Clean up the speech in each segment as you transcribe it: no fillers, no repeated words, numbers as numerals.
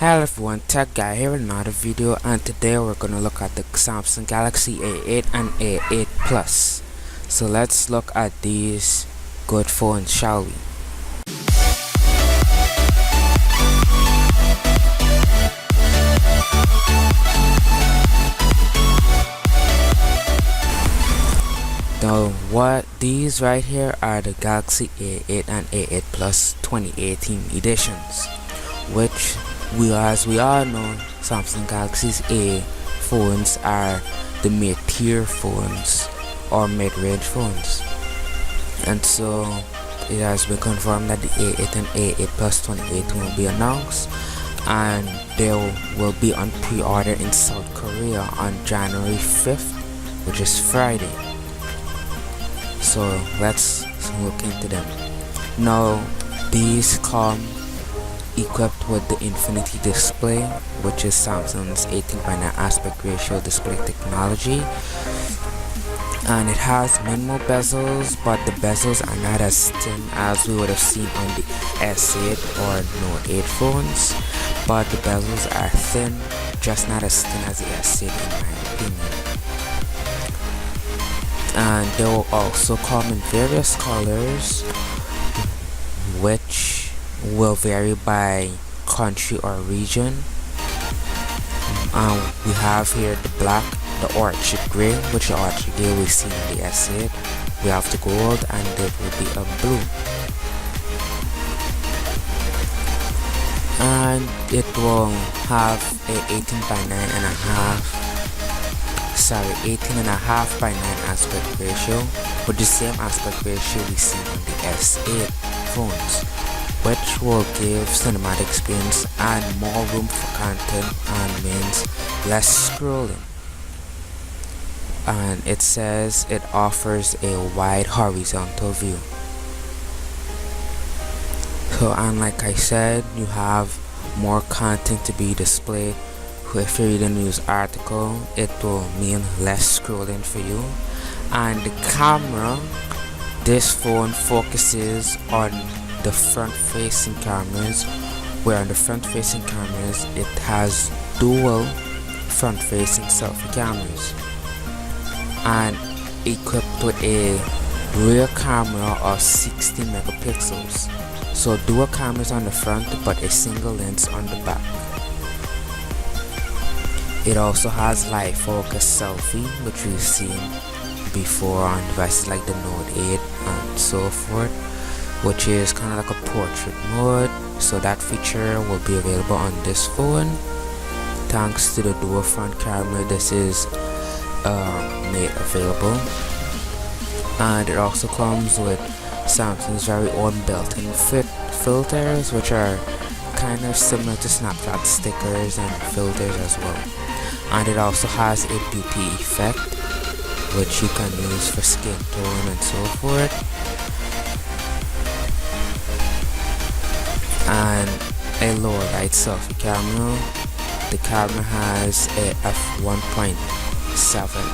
Hello everyone, Tech Guy here with another video, and today we're gonna look at the Samsung Galaxy A8 and A8 Plus. So let's look at these good phones, shall we? Now, what these right here are the Galaxy A8 and A8 Plus 2018 editions, which as we all know, Samsung Galaxy's A phones are the mid-tier phones or mid-range phones, and so it has been confirmed that the A8 and A8 Plus 2018 will be announced, and they will be on pre-order in South Korea on January 5th, which is Friday. So let's look into them. Now, these come equipped with the Infinity display, which is Samsung's 18:9 aspect ratio display technology, and it has minimal bezels, but the bezels are not as thin as we would have seen on the S8 or Note 8 phones, but the bezels are thin, just not as thin as the S8 in my opinion. And they will also come in various colors, which will vary by country or region. We have here the black, the orchid gray, which the orchid gray we see in the S8. We have the gold, and there will be a blue. And it will have a 18:9 aspect ratio, with the same aspect ratio we see on the S8 phones, which will give cinematic experience and more room for content and means less scrolling. And it says it offers a wide horizontal view. So, and like I said, you have more content to be displayed. If you read a news article, it will mean less scrolling for you. And the camera, this phone focuses on the front-facing cameras, where on the front-facing cameras it has dual front-facing selfie cameras, and equipped with a rear camera of 60 megapixels. So dual cameras on the front, but a single lens on the back. It also has live focus selfie, which we've seen before on devices like the Note 8 and so forth, which is kind of like a portrait mode. So that feature will be available on this phone. Thanks to the dual front camera, this is made available. And it also comes with Samsung's very own built-in filters, which are kind of similar to Snapchat stickers and filters as well. And it also has a beauty effect, which you can use for skin tone and so forth. And a lower light selfie camera. The camera has a f1.7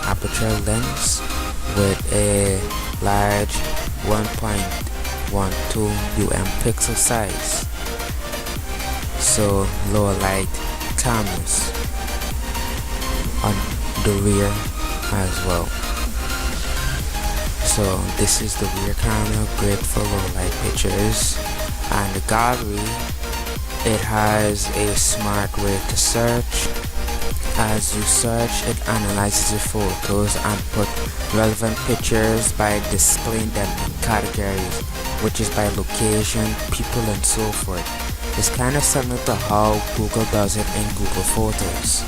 aperture lens with a large 1.12 pixel size. So lower light cameras on the rear as well. So this is the rear camera, great for low light pictures. And the gallery, it has a smart way to search. As you search, it analyzes your photos and put relevant pictures by displaying them in categories, which is by location, people, and so forth. It's kind of similar to how Google does it in Google Photos.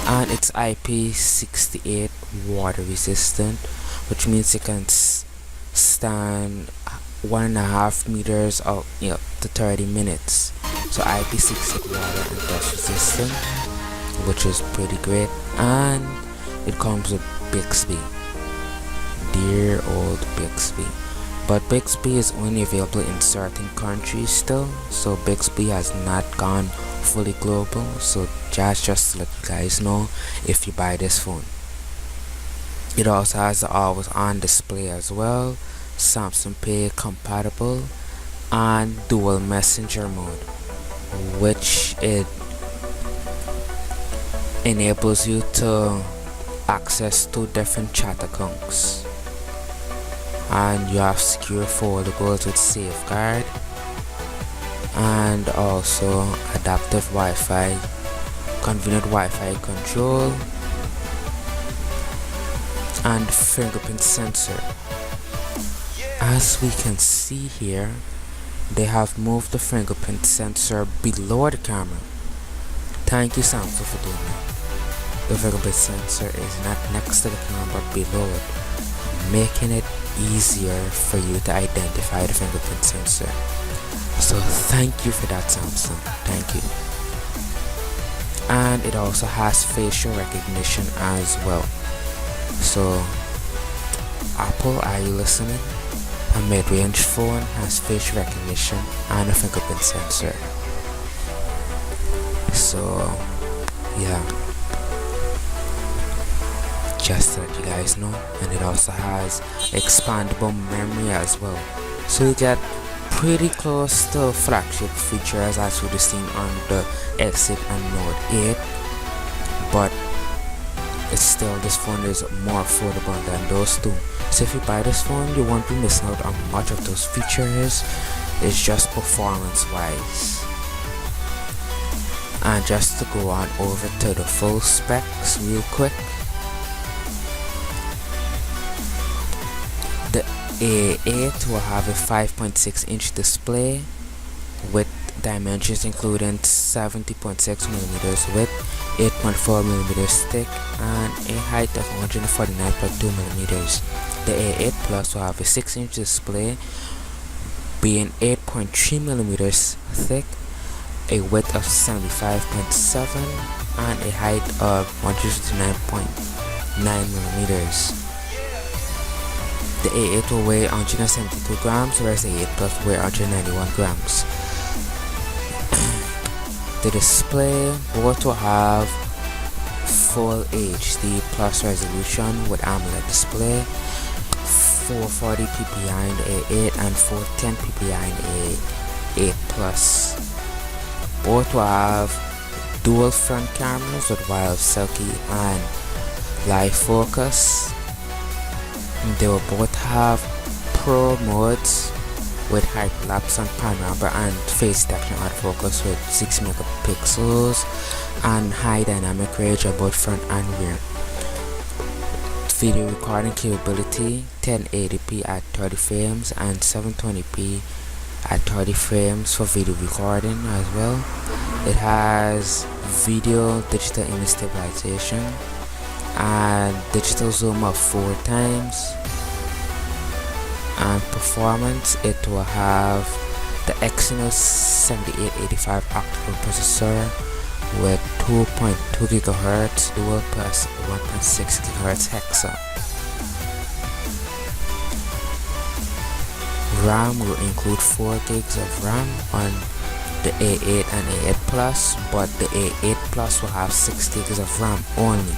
And it's IP68 water resistant, which means it can stand 1.5 meters up to 30 minutes. So IP68 water and dust resistant, which is pretty great. And it comes with Bixby, dear old Bixby. But Bixby is only available in certain countries still, so Bixby has not gone fully global. So just to let you guys know if you buy this phone. It also has the always on display as well, Samsung Pay compatible, and dual messenger mode, which it enables you to access 2 different chat accounts, and you have secure foldables with safeguard, and also adaptive Wi-Fi, convenient Wi-Fi control, and fingerprint sensor. As we can see here, they have moved the fingerprint sensor below the camera. Thank you, Samsung, for doing that. The fingerprint sensor is not next to the camera but below it, making it easier for you to identify the fingerprint sensor. So thank you for that, Samsung. Thank you. And it also has facial recognition as well. So Apple, are you listening? A mid-range phone has facial recognition and a fingerprint sensor. So yeah, just to let you guys know. And it also has expandable memory as well, so you get pretty close to flagship features as we've seen on the Exit and Note 8, but it's still, this phone is more affordable than those two. So if you buy this phone, you won't be missing out on much of those features. It's just performance wise. And just to go on over to the full specs real quick, the A8 will have a 5.6-inch display with dimensions including 70.6 millimeters width, 8.4 millimeters thick, and a height of 149.2 millimeters. The A8 Plus will have a 6-inch display being 8.3 millimeters thick, a width of 75.7, and a height of 159.9 millimeters. The A8 will weigh 172 grams, whereas the A8 Plus will weigh 191 grams. The display both will have full HD plus resolution with AMOLED display, 440 ppi in the A8 and 410 ppi in the A8 Plus. Both will have dual front cameras with wild selfie and live focus. They will both have pro modes with hyperlapse and panorama and face detection autofocus with 6 megapixels and high dynamic range on both front and rear. Video recording capability 1080p at 30 frames and 720p at 30 frames for video recording as well. It has video digital image stabilization and digital zoom of 4 times. And performance, it will have the Exynos 7885 octa-core processor with 2.2 GHz dual plus 1.6 GHz hexa. RAM will include 4 gigs of RAM on the A8 and A8 Plus, but the A8 Plus will have 6 gigs of RAM only.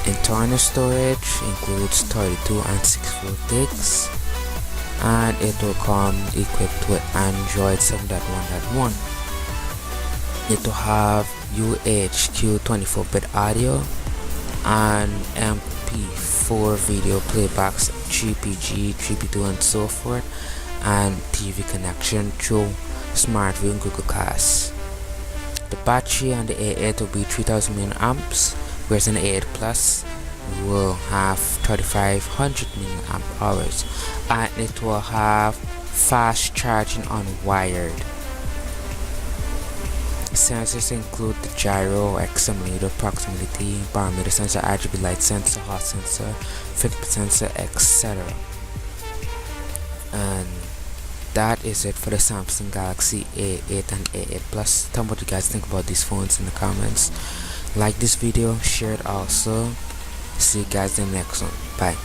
Internal storage includes 32 and 64 gigs, and it will come equipped with Android 7.1.1. It will have UHQ 24-bit audio and MP4 video playbacks, 3PG, 3P2 and so forth, and TV connection through SmartView and Google Cast. The battery on the A8 will be 3000 mAh, whereas in the A8 Plus will have 3500 mAh, and it will have fast charging unwired. Sensors include the gyro, accelerometer, proximity, barometer sensor, RGB light sensor, hot sensor, fingerprint sensor, etc. And that is it for the Samsung Galaxy A8 and A8 Plus. Tell me what you guys think about these phones in the comments. Like this video, share it also. See you guys in the next one. Bye.